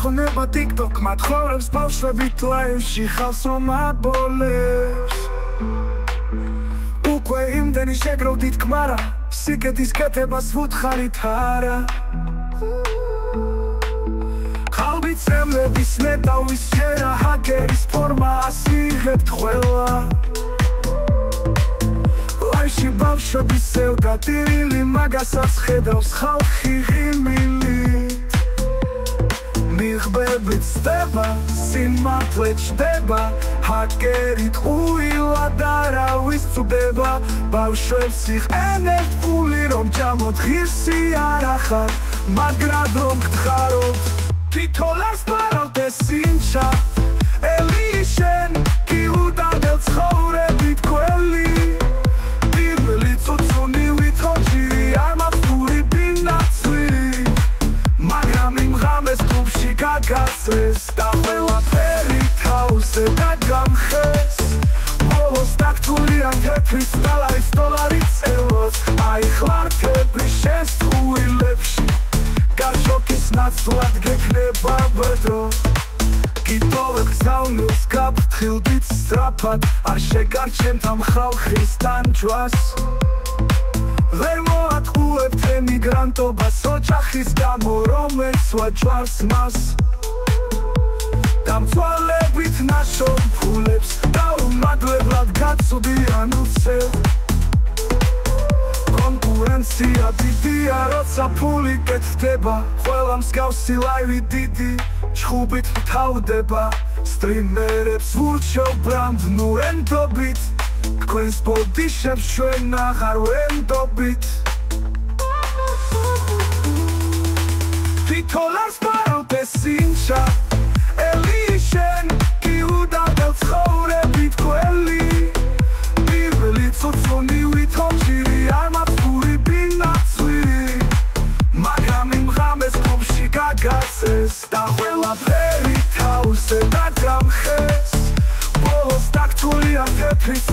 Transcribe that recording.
ხონება TikTok მათხოვრებს ბავშვებით ლაივში ხალხს რომ აბოლებს უკვე იმდენი შეგროვდით ქმარა სიკეთის კეთებას ვუთხარით არა ხალბი წემლების ნეტავის შერა ჰაკერის ფორმა ასიღებთ ყველა ლაივში ბავშვების სევდა ტირილი მაგასაც ხედავს ხალხი ღიმილით მიღბებით სდება სიმართლე ჩდება ჰაკერით უილად არავის წვდება ბავშვებს იყენებთ ფული რომ ჭამოთ ღირსი არ ახარ მაგრამ რომ გთხაროთ თითოლას პარავთ ეს ინჩა ელი შენ კი უდანელ ცხოვრებით გველი პირველი წუწუნი ვითოჯირი არ მაფური ბინაცვი მაგრამ იმ ღამეს კლუბში გაგასწრეს და ყველაფერი თავზე დაგამხეს ბოლოს დაგთვლიან თეთრის $1 წელოს აიხლარქები შენს ხუილებში გაჟოკის ნაცვლად გექნება ბედრო გიტოვებ გზავნილს გაფრთხილდით სწრაფად არ შეგარჩენთ ამ ხალხის ტანჯვას ვერ მოატყუებთ ემიგრანტობას ოჯახის გამო რომელიც ვაჯვარს მას დამცვალებით ნაშრომ ფულებს დაუმადლებლად გაწვდიან უცებ კონკურენცია დიდია როცა ფული კეთდება ყველა მსგავსი ლაივი დიდი ჩხუბით მთავრდება სტრიმერებს ვურჩევ ბრანდ ნუ ენდობით გქვენს ბოდიშებს ჩვენ აღარ ვენდობით $1 პარავთ ეს ინჩა ელი შენ კი უდანელ ცხოვრებით გველი პირველი წუწუნი ვითოჯირი არ მაფური ბინაცვი მაგრამ იმ ღამეს კლუბში გაგასწრეს და ყველაფერი თავზე დაგამხეს ბოლოს დაგთვლიან თეთრის